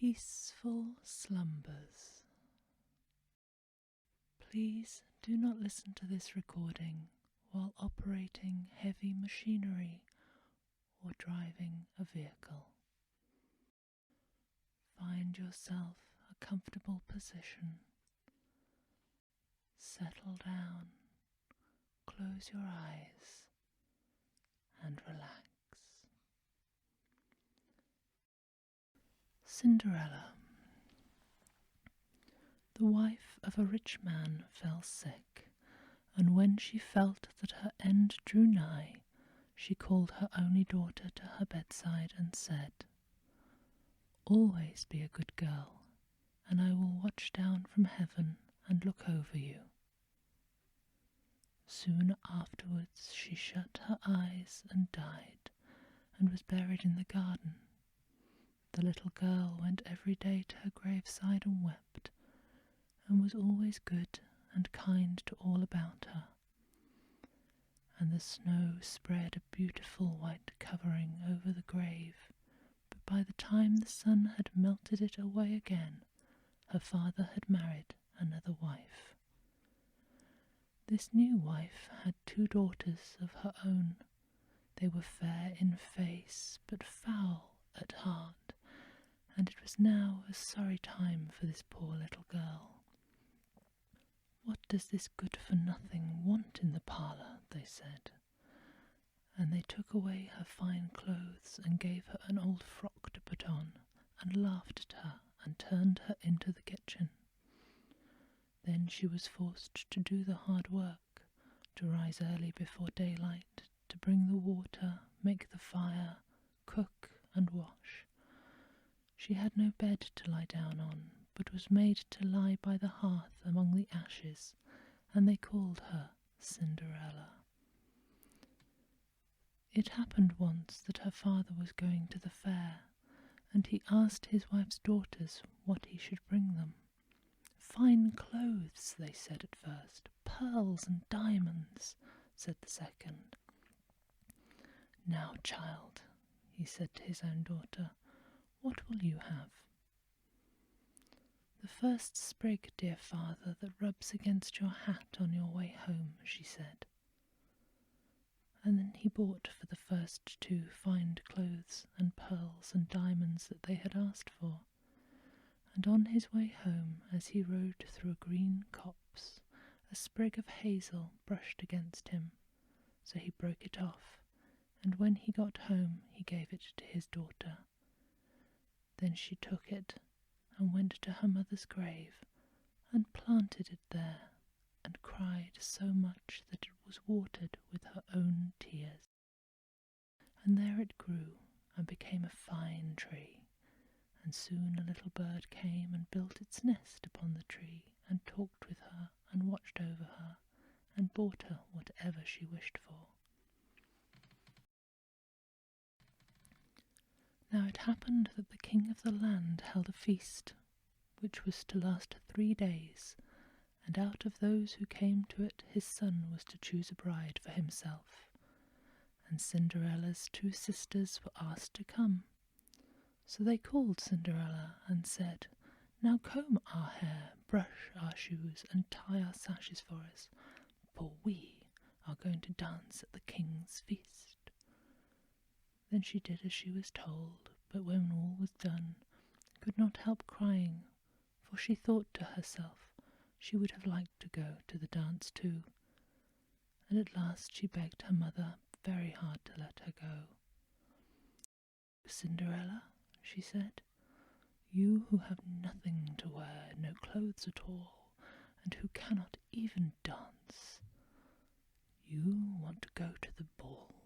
Peaceful slumbers. Please do not listen to this recording while operating heavy machinery or driving a vehicle. Find yourself a comfortable position. Settle down, close your eyes, and relax. Cinderella. The wife of a rich man fell sick, and when she felt that her end drew nigh, she called her only daughter to her bedside and said, "Always be a good girl, and I will watch down from heaven and look over you." Soon afterwards she shut her eyes and died, and was buried in the garden. The little girl went every day to her graveside and wept, and was always good and kind to all about her. And the snow spread a beautiful white covering over the grave, but by the time the sun had melted it away again, her father had married another wife. This new wife had 2 daughters of her own. They were fair in face, but foul at heart, and it was now a sorry time for this poor little girl. "What does this good-for-nothing want in the parlour?" they said. And they took away her fine clothes and gave her an old frock to put on, and laughed at her and turned her into the kitchen. Then she was forced to do the hard work, to rise early before daylight, to bring the water, make the fire, cook and wash. She had no bed to lie down on, but was made to lie by the hearth among the ashes, and they called her Cinderella. It happened once that her father was going to the fair, and he asked his wife's daughters what he should bring them. "Fine clothes," they said at first. "Pearls and diamonds," said the second. "Now, child," he said to his own daughter, "what will you have?" "The first sprig, dear father, that rubs against your hat on your way home," she said. And then he bought for the first 2 fine clothes and pearls and diamonds that they had asked for. And on his way home, as he rode through a green copse, a sprig of hazel brushed against him, so he broke it off, and when he got home he gave it to his daughter. Then she took it and went to her mother's grave and planted it there, and cried so much that it was watered with her own tears. And there it grew and became a fine tree, and soon a little bird came and built its nest upon the tree, and talked with her and watched over her, and bought her whatever she wished for. Now it happened that the king of the land held a feast, which was to last 3 days, and out of those who came to it his son was to choose a bride for himself. And Cinderella's 2 sisters were asked to come. So they called Cinderella and said, "Now comb our hair, brush our shoes, and tie our sashes for us, for we are going to dance at the king's feast." Then she did as she was told, but when all was done, could not help crying, for she thought to herself she would have liked to go to the dance too, and at last she begged her mother very hard to let her go. "Cinderella," she said, "you who have nothing to wear, no clothes at all, and who cannot even dance, you want to go to the ball."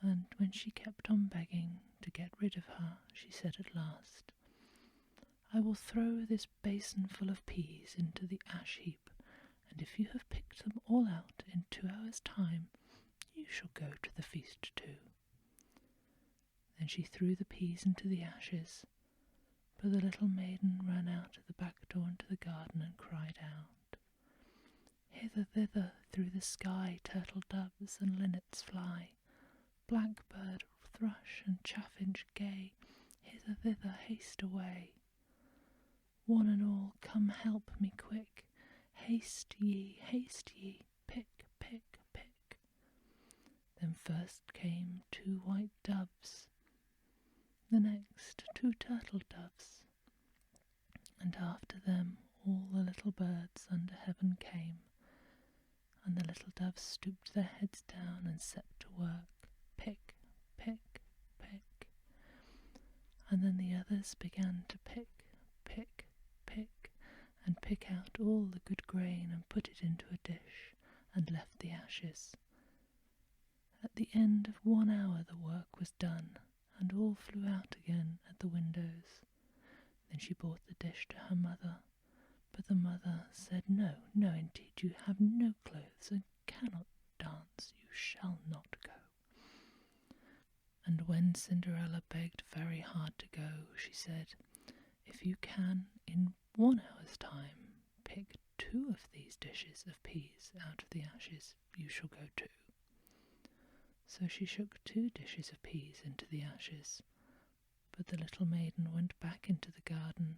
And when she kept on begging to get rid of her, she said at last, "I will throw this basin full of peas into the ash heap, and if you have picked them all out in 2 hours' time, you shall go to the feast too." Then she threw the peas into the ashes, but the little maiden ran out at the back door into the garden and cried out, "Hither, thither, through the sky, turtle doves and linnets fly, blackbird, thrush and chaffinch gay, hither, thither, haste away. One and all, come help me quick. Haste ye, pick, pick, pick. Then first came 2 white doves, the next 2 turtle doves, and after them all the little birds under heaven came, and the little doves stooped their heads down and set to work, pick, pick, pick. And then the others began to pick, pick, pick, and pick out all the good grain and put it into a dish, and left the ashes. At the end of 1 hour the work was done, and all flew out again at the windows. Then she brought the dish to her mother, but the mother said, No, no, indeed, you have no clothes and cannot dance, you shall not go. And when Cinderella begged very hard to go, she said, If you can, in 1 hour's time, pick 2 of these dishes of peas out of the ashes, you shall go too. So she shook 2 dishes of peas into the ashes, but the little maiden went back into the garden,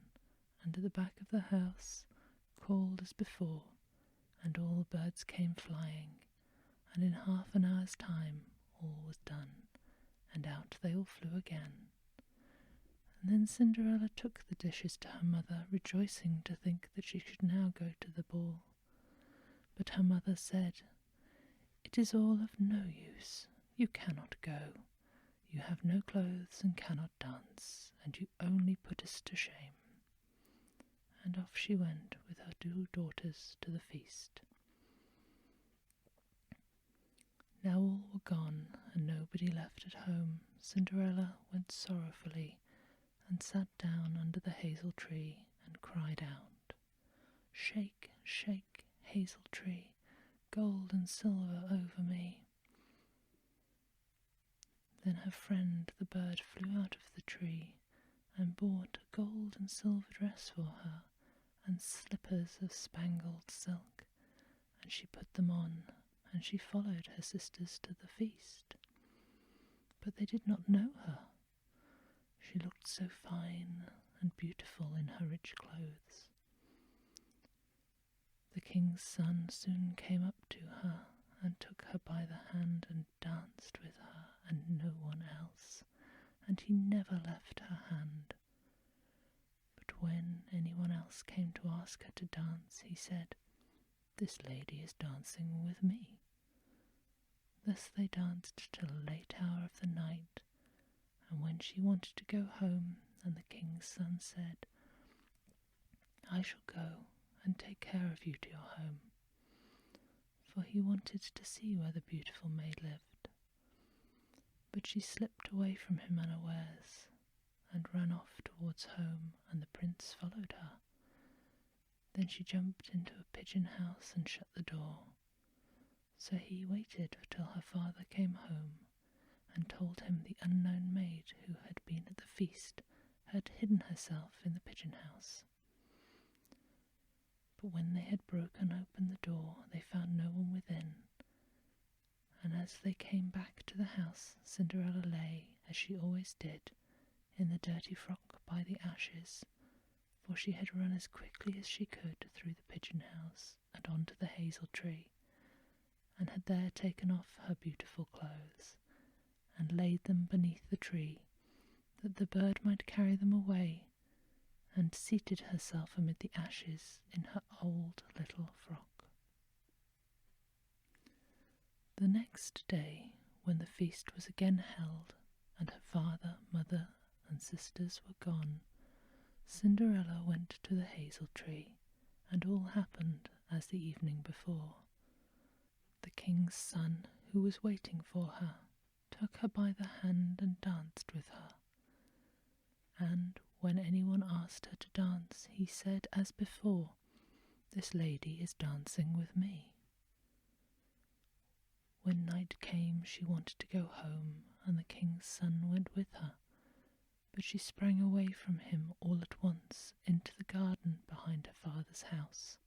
and at the back of the house called as before, and all the birds came flying, and in half an hour's time all was done, and out they all flew again. And then Cinderella took the dishes to her mother, rejoicing to think that she should now go to the ball. But her mother said, It is all of no use, you cannot go. You have no clothes and cannot dance, and you only put us to shame. And off she went with her 2 daughters to the feast. Now all were gone, and nobody left at home. Cinderella went sorrowfully, and sat down under the hazel tree, and cried out, Shake, shake, hazel tree, gold and silver over me. Then her friend the bird flew out of the tree, and bought a gold and silver dress for her, and slippers of spangled silk, and she put them on, and she followed her sisters to the feast. But they did not know her. She looked so fine and beautiful in her rich clothes. The king's son soon came up to her, and took her by the hand and danced with her and no one else, and he never left her hand. But when anyone else came to ask her to dance, he said, This lady is dancing with me. Thus they danced till a late hour of the night, and when she wanted to go home, and the king's son said, I shall go and take care of you to your home, for he wanted to see where the beautiful maid lived. But she slipped away from him unawares, and ran off towards home, and the prince followed her. Then she jumped into a pigeon house and shut the door. So he waited till her father came home, and told him the unknown maid who had been at the feast had hidden herself in the pigeon house. But when they had broken open the door, they found no one within, and as they came back to the house, Cinderella lay, as she always did, in the dirty frock by the ashes, for she had run as quickly as she could through the pigeon house and on to the hazel tree, and had there taken off her beautiful clothes, and laid them beneath the tree, that the bird might carry them away, and seated herself amid the ashes in her old little frock. The next day, when the feast was again held, and her father, mother, and sisters were gone, Cinderella went to the hazel tree, and all happened as the evening before. The king's son, who was waiting for her, took her by the hand and danced with her. And when anyone asked her to dance, he said as before, This lady is dancing with me. When night came, she wanted to go home, and the king's son went with her, but she sprang away from him all at once into the garden behind her father's house.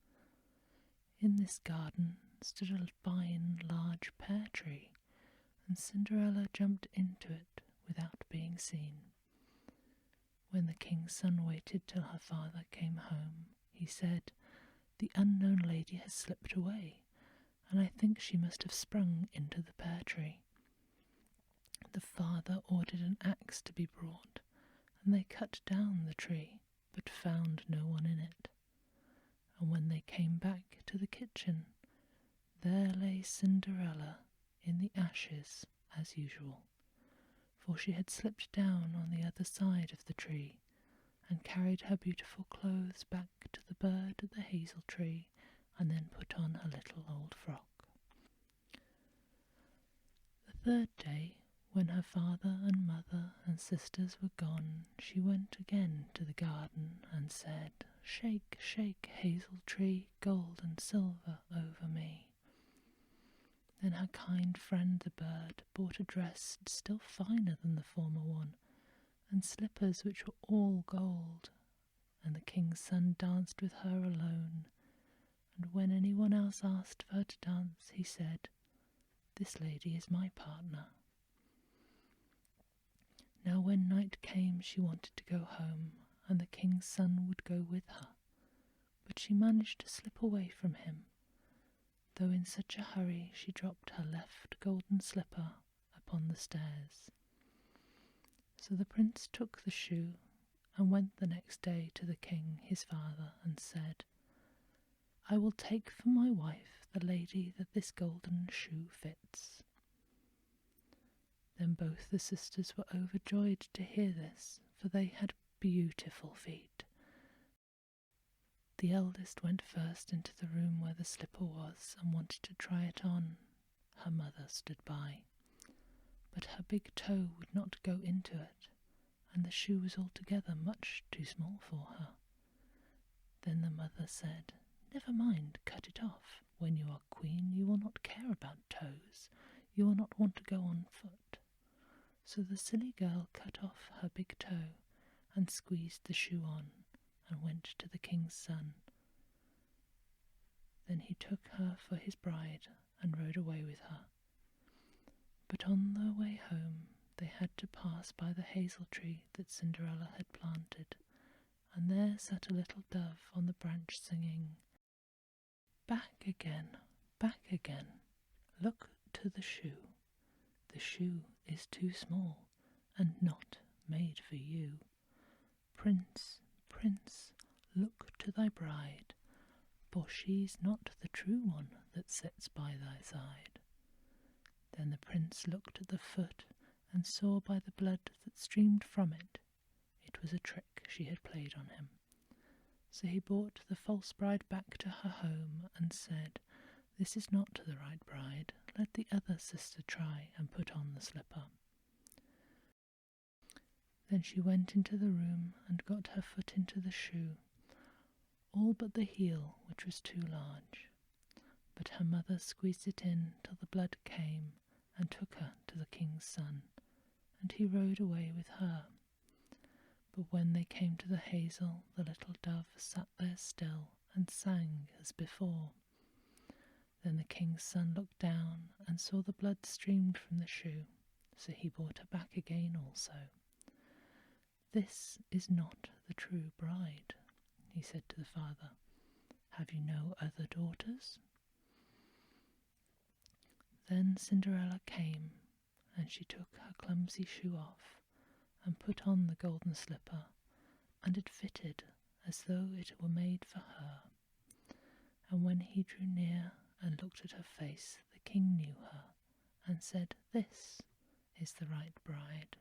In this garden stood a fine large pear tree, and Cinderella jumped into it without being seen. When the king's son waited till her father came home, he said, "The unknown lady has slipped away, and I think she must have sprung into the pear tree." The father ordered an axe to be brought, and they cut down the tree, but found no one in it. And when they came back to the kitchen, there lay Cinderella in the ashes as usual, for she had slipped down on the other side of the tree and carried her beautiful clothes back to the bird at the hazel tree, and then put on her little old frock. The third day, when her father and mother and sisters were gone, she went again to the garden and said, "Shake, shake, hazel tree, gold and silver over me." Then her kind friend the bird bought a dress still finer than the former one, and slippers which were all gold, and the king's son danced with her alone, and when anyone else asked for her to dance, he said, "This lady is my partner." Now when night came, she wanted to go home, and the king's son would go with her, but she managed to slip away from him, though in such a hurry she dropped her left golden slipper upon the stairs. So the prince took the shoe and went the next day to the king his father and said, "I will take for my wife the lady that this golden shoe fits." Then both the sisters were overjoyed to hear this, for they had beautiful feet. The eldest went first into the room where the slipper was and wanted to try it on. Her mother stood by, but her big toe would not go into it, and the shoe was altogether much too small for her. Then the mother said, "Never mind, cut it off. When you are queen, you will not care about toes. You will not want to go on foot." So the silly girl cut off her big toe and squeezed the shoe on, and went to the king's son. Then he took her for his bride and rode away with her. But on their way home they had to pass by the hazel tree that Cinderella had planted, and there sat a little dove on the branch singing, "Back again, back again, look to the shoe. The shoe is too small and not made for you. Prince, prince, look to thy bride, for she's not the true one that sits by thy side." Then the prince looked at the foot and saw by the blood that streamed from it, it was a trick she had played on him. So he brought the false bride back to her home and said, "This is not the right bride. Let the other sister try and put on the slipper." Then she went into the room and got her foot into the shoe, all but the heel, which was too large. But her mother squeezed it in till the blood came, and took her to the king's son, and he rode away with her. But when they came to the hazel, the little dove sat there still and sang as before. Then the king's son looked down and saw the blood streamed from the shoe, so he brought her back again also. "This is not the true bride," he said to the father. "Have you no other daughters?" Then Cinderella came, and she took her clumsy shoe off and put on the golden slipper, and it fitted as though it were made for her. And when he drew near and looked at her face, the king knew her, and said, "This is the right bride."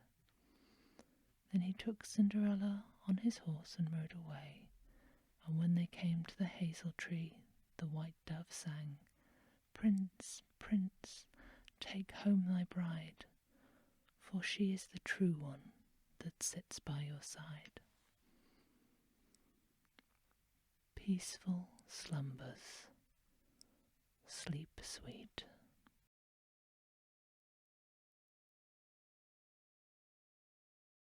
Then he took Cinderella on his horse and rode away, and when they came to the hazel tree, the white dove sang, "Prince, prince, take home thy bride, for she is the true one that sits by your side." Peaceful slumbers. Sleep sweet.